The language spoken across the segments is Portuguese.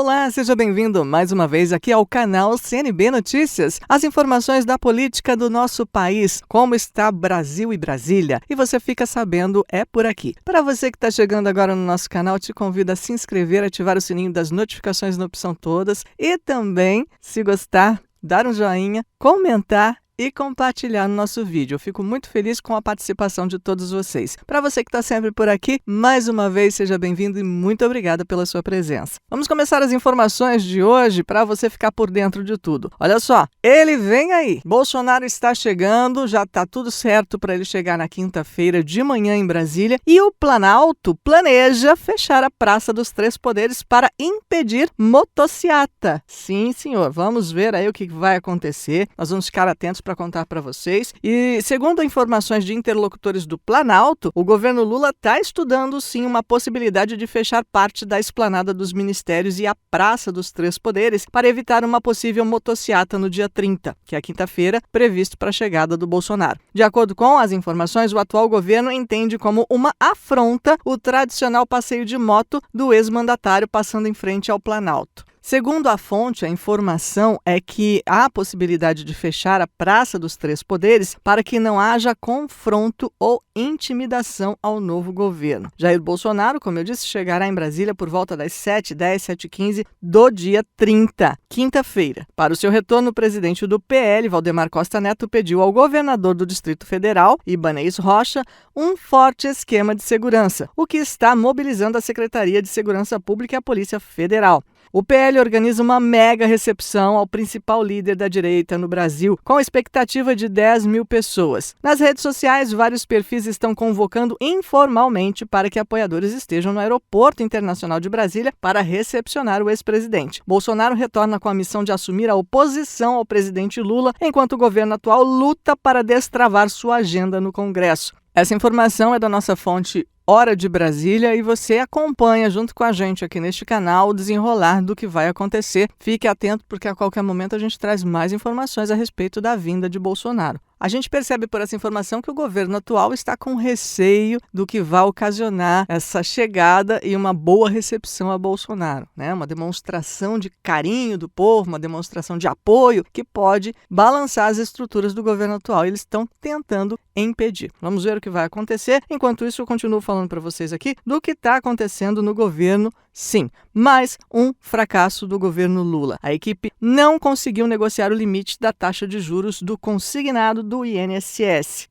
Olá, seja bem-vindo mais uma vez aqui ao canal CNB Notícias. As informações da política do nosso país, como está Brasil e Brasília. E você fica sabendo, é por aqui. Para você que está chegando agora no nosso canal, te convido a se inscrever, ativar o sininho das notificações na opção todas e também, se gostar, dar um joinha, comentar e compartilhar no nosso vídeo. Eu fico muito feliz com a participação de todos vocês. Para você que está sempre por aqui, mais uma vez, seja bem-vindo e muito obrigada pela sua presença. Vamos começar as informações de hoje para você ficar por dentro de tudo. Olha só, ele vem aí. Bolsonaro está chegando, já está tudo certo para ele chegar na quinta-feira de manhã em Brasília e o Planalto planeja fechar a Praça dos Três Poderes para impedir motociata. Sim, senhor, vamos ver aí o que vai acontecer. Nós vamos ficar atentos para contar para vocês. E segundo informações de interlocutores do Planalto, o governo Lula está estudando sim uma possibilidade de fechar parte da esplanada dos ministérios e a Praça dos Três Poderes para evitar uma possível motociata no dia 30, que é a quinta-feira, previsto para a chegada do Bolsonaro. De acordo com as informações, o atual governo entende como uma afronta o tradicional passeio de moto do ex-mandatário passando em frente ao Planalto. Segundo a fonte, a informação é que há a possibilidade de fechar a Praça dos Três Poderes para que não haja confronto ou intimidação ao novo governo. Jair Bolsonaro, como eu disse, chegará em Brasília por volta das 7h10, 7h15 do dia 30, quinta-feira. Para o seu retorno, o presidente do PL, Valdemar Costa Neto, pediu ao governador do Distrito Federal, Ibanez Rocha, um forte esquema de segurança, o que está mobilizando a Secretaria de Segurança Pública e a Polícia Federal. O PL organiza uma mega recepção ao principal líder da direita no Brasil, com expectativa de 10 mil pessoas. Nas redes sociais, vários perfis estão convocando informalmente para que apoiadores estejam no Aeroporto Internacional de Brasília para recepcionar o ex-presidente. Bolsonaro retorna com a missão de assumir a oposição ao presidente Lula, enquanto o governo atual luta para destravar sua agenda no Congresso. Essa informação é da nossa fonte Hora de Brasília e você acompanha junto com a gente aqui neste canal o desenrolar do que vai acontecer. Fique atento porque a qualquer momento a gente traz mais informações a respeito da vinda de Bolsonaro. A gente percebe por essa informação que o governo atual está com receio do que vai ocasionar essa chegada e uma boa recepção a Bolsonaro, né? Uma demonstração de carinho do povo, uma demonstração de apoio que pode balançar as estruturas do governo atual. Eles estão tentando impedir. Vamos ver o que vai acontecer. Enquanto isso, eu continuo falando para vocês aqui do que está acontecendo no governo. Sim, mais um fracasso do governo Lula. A equipe não conseguiu negociar o limite da taxa de juros do consignado do INSS.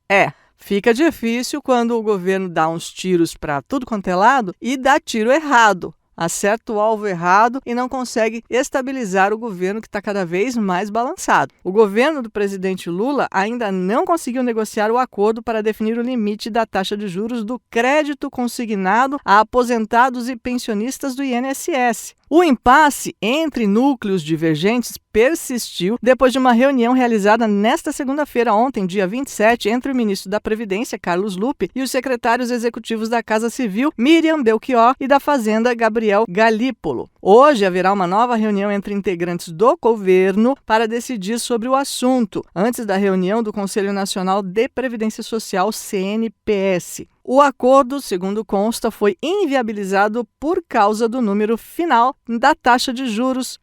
Fica difícil quando o governo dá uns tiros para tudo quanto é lado e dá tiro errado. Acerta o alvo errado e não consegue estabilizar o governo que está cada vez mais balançado. O governo do presidente Lula ainda não conseguiu negociar o acordo para definir o limite da taxa de juros do crédito consignado a aposentados e pensionistas do INSS. O impasse entre núcleos divergentes persistiu depois de uma reunião realizada nesta segunda-feira, ontem, dia 27, entre o ministro da Previdência, Carlos Lupe, e os secretários executivos da Casa Civil, Miriam Belchior, e da Fazenda, Gabriel Galípolo. Hoje haverá uma nova reunião entre integrantes do governo para decidir sobre o assunto, antes da reunião do Conselho Nacional de Previdência Social, CNPS. O acordo, segundo consta, foi inviabilizado por causa do número final da taxa de juros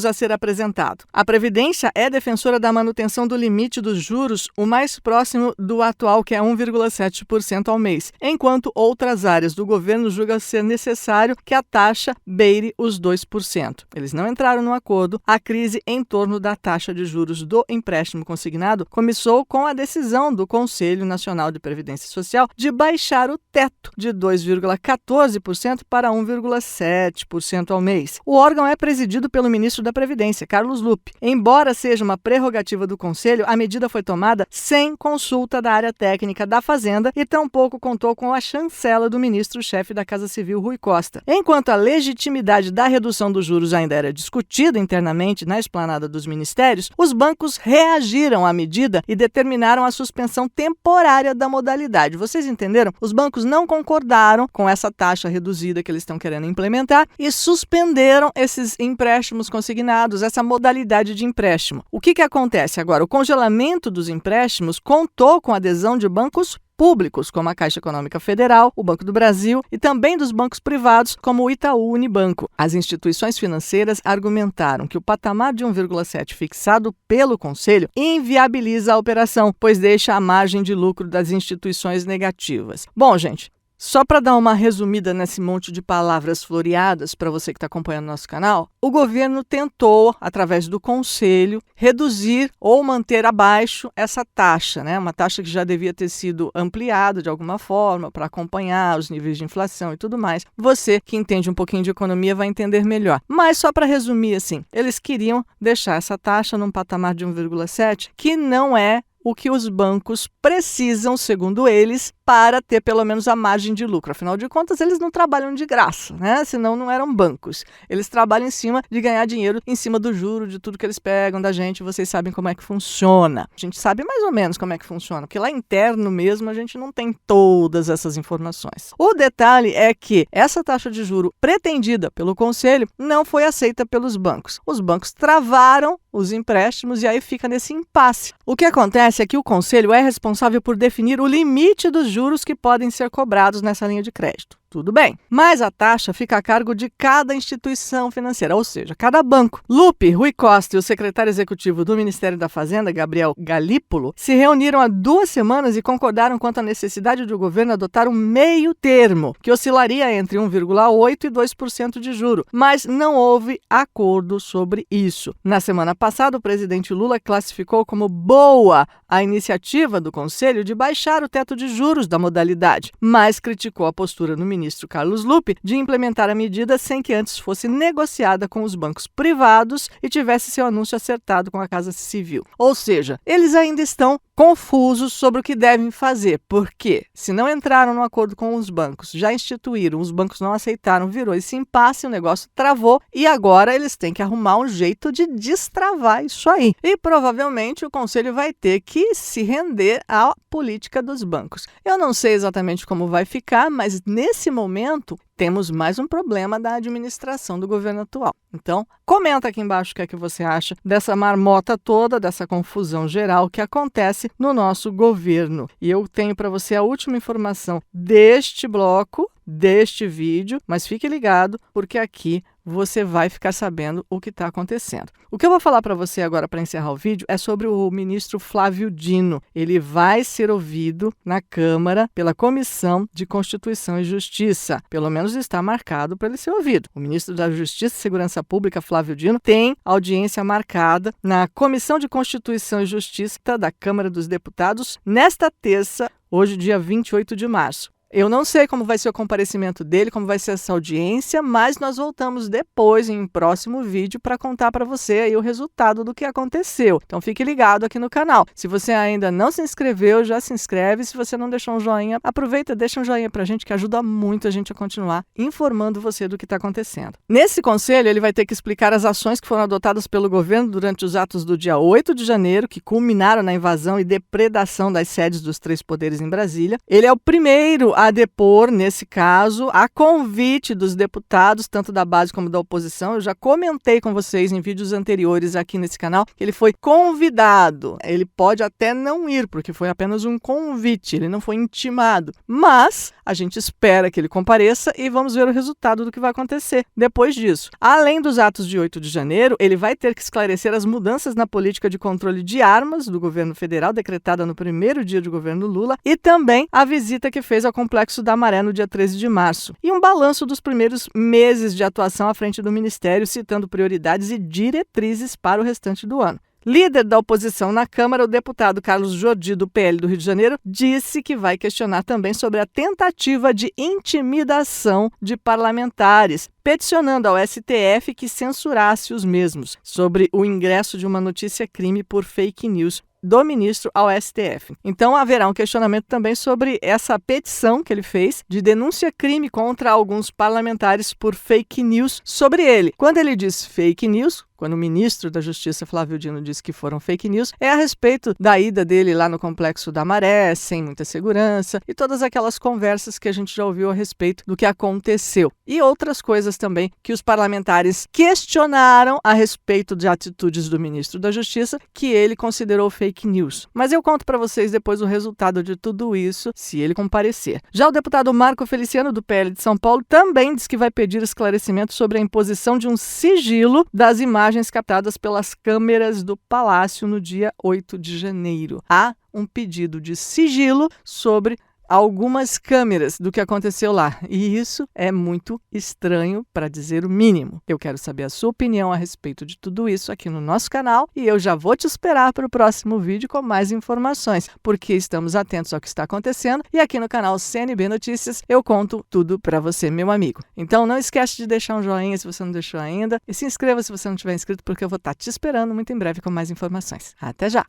a ser apresentado. A Previdência é defensora da manutenção do limite dos juros o mais próximo do atual, que é 1,7% ao mês, enquanto outras áreas do governo julgam ser necessário que a taxa beire os 2%. Eles não entraram no acordo. A crise em torno da taxa de juros do empréstimo consignado começou com a decisão do Conselho Nacional de Previdência Social de baixar o teto de 2,14% para 1,7% ao mês. O órgão é presidido pelo ministro da Previdência, Carlos Lupe. Embora seja uma prerrogativa do Conselho, a medida foi tomada sem consulta da área técnica da Fazenda e tampouco contou com a chancela do ministro-chefe da Casa Civil, Rui Costa. Enquanto a legitimidade da redução dos juros ainda era discutida internamente na esplanada dos ministérios, os bancos reagiram à medida e determinaram a suspensão temporária da modalidade. Vocês entenderam? Os bancos não concordaram com essa taxa reduzida que eles estão querendo implementar e suspenderam esses empréstimos consignados, essa modalidade de empréstimo. O que acontece agora? O congelamento dos empréstimos contou com a adesão de bancos públicos, como a Caixa Econômica Federal, o Banco do Brasil e também dos bancos privados, como o Itaú Unibanco. As instituições financeiras argumentaram que o patamar de 1,7 fixado pelo Conselho inviabiliza a operação, pois deixa a margem de lucro das instituições negativas. Bom, gente, só para dar uma resumida nesse monte de palavras floreadas para você que está acompanhando nosso canal, o governo tentou, através do Conselho, reduzir ou manter abaixo essa taxa, né? Uma taxa que já devia ter sido ampliada de alguma forma para acompanhar os níveis de inflação e tudo mais. Você que entende um pouquinho de economia vai entender melhor. Mas só para resumir assim, eles queriam deixar essa taxa num patamar de 1,7, que não é o que os bancos precisam, segundo eles, para ter pelo menos a margem de lucro. Afinal de contas, eles não trabalham de graça, né? Senão não eram bancos. Eles trabalham em cima de ganhar dinheiro, em cima do juro, de tudo que eles pegam da gente. Vocês sabem como é que funciona. A gente sabe mais ou menos como é que funciona, porque lá interno mesmo a gente não tem todas essas informações. O detalhe é que essa taxa de juro pretendida pelo Conselho não foi aceita pelos bancos. Os bancos travaram os empréstimos e aí fica nesse impasse. O que acontece é que o Conselho é responsável por definir o limite dos juros que podem ser cobrados nessa linha de crédito. Tudo bem, mas a taxa fica a cargo de cada instituição financeira, ou seja, cada banco. Lupe, Rui Costa e o secretário executivo do Ministério da Fazenda, Gabriel Galípolo, se reuniram há 2 semanas e concordaram quanto à necessidade do governo adotar um meio termo, que oscilaria entre 1,8% e 2% de juro, mas não houve acordo sobre isso. Na semana passada, o presidente Lula classificou como boa a iniciativa do Conselho de baixar o teto de juros da modalidade, mas criticou a postura do ministro Carlos Lupe de implementar a medida sem que antes fosse negociada com os bancos privados e tivesse seu anúncio acertado com a Casa Civil. Ou seja, eles ainda estão confusos sobre o que devem fazer, porque se não entraram no acordo com os bancos, já instituíram, os bancos não aceitaram, virou esse impasse, o negócio travou e agora eles têm que arrumar um jeito de destravar isso aí. E provavelmente o Conselho vai ter que se render à política dos bancos. Eu não sei exatamente como vai ficar, mas nesse momento temos mais um problema da administração do governo atual. Então, comenta aqui embaixo o que é que você acha dessa marmota toda, dessa confusão geral que acontece no nosso governo. E eu tenho para você a última informação deste bloco, deste vídeo, mas fique ligado porque aqui você vai ficar sabendo o que está acontecendo. O que eu vou falar para você agora para encerrar o vídeo é sobre o ministro Flávio Dino. Ele vai ser ouvido na Câmara pela Comissão de Constituição e Justiça. Pelo menos está marcado para ele ser ouvido. O ministro da Justiça e Segurança Pública, Flávio Dino, tem audiência marcada na Comissão de Constituição e Justiça da Câmara dos Deputados nesta terça, hoje, dia 28 de março. Eu não sei como vai ser o comparecimento dele, como vai ser essa audiência, mas nós voltamos depois, em um próximo vídeo, para contar para você aí o resultado do que aconteceu. Então fique ligado aqui no canal. Se você ainda não se inscreveu, já se inscreve. Se você não deixou um joinha, aproveita, deixa um joinha para a gente, que ajuda muito a gente a continuar informando você do que está acontecendo. Nesse conselho, ele vai ter que explicar as ações que foram adotadas pelo governo durante os atos do dia 8 de janeiro, que culminaram na invasão e depredação das sedes dos 3 poderes em Brasília. Ele é o primeiro a depor, nesse caso, a convite dos deputados, tanto da base como da oposição. Eu já comentei com vocês em vídeos anteriores aqui nesse canal que ele foi convidado. Ele pode até não ir, porque foi apenas um convite, ele não foi intimado. Mas a gente espera que ele compareça e vamos ver o resultado do que vai acontecer depois disso. Além dos atos de 8 de janeiro, ele vai ter que esclarecer as mudanças na política de controle de armas do governo federal, decretada no primeiro dia do governo Lula, e também a visita que fez ao Complexo da Maré no dia 13 de março. E um balanço dos primeiros meses de atuação à frente do Ministério, citando prioridades e diretrizes para o restante do ano. Líder da oposição na Câmara, o deputado Carlos Jordi, do PL do Rio de Janeiro, disse que vai questionar também sobre a tentativa de intimidação de parlamentares, peticionando ao STF que censurasse os mesmos sobre o ingresso de uma notícia-crime por fake news do ministro ao STF. Então, haverá um questionamento também sobre essa petição que ele fez de denúncia-crime contra alguns parlamentares por fake news sobre ele. Quando ele diz fake news, quando o ministro da Justiça, Flávio Dino, disse que foram fake news, é a respeito da ida dele lá no Complexo da Maré, sem muita segurança, e todas aquelas conversas que a gente já ouviu a respeito do que aconteceu. E outras coisas também que os parlamentares questionaram a respeito de atitudes do ministro da Justiça, que ele considerou fake news. Mas eu conto para vocês depois o resultado de tudo isso, se ele comparecer. Já o deputado Marco Feliciano, do PL de São Paulo, também diz que vai pedir esclarecimento sobre a imposição de um sigilo das imagens captadas pelas câmeras do Palácio no dia 8 de janeiro. Há um pedido de sigilo sobre algumas câmeras do que aconteceu lá. E isso é muito estranho, para dizer o mínimo. Eu quero saber a sua opinião a respeito de tudo isso aqui no nosso canal e eu já vou te esperar para o próximo vídeo com mais informações, porque estamos atentos ao que está acontecendo e aqui no canal CNB Notícias eu conto tudo para você, meu amigo. Então não esquece de deixar um joinha se você não deixou ainda e se inscreva se você não tiver inscrito, porque eu vou estar te esperando muito em breve com mais informações. Até já!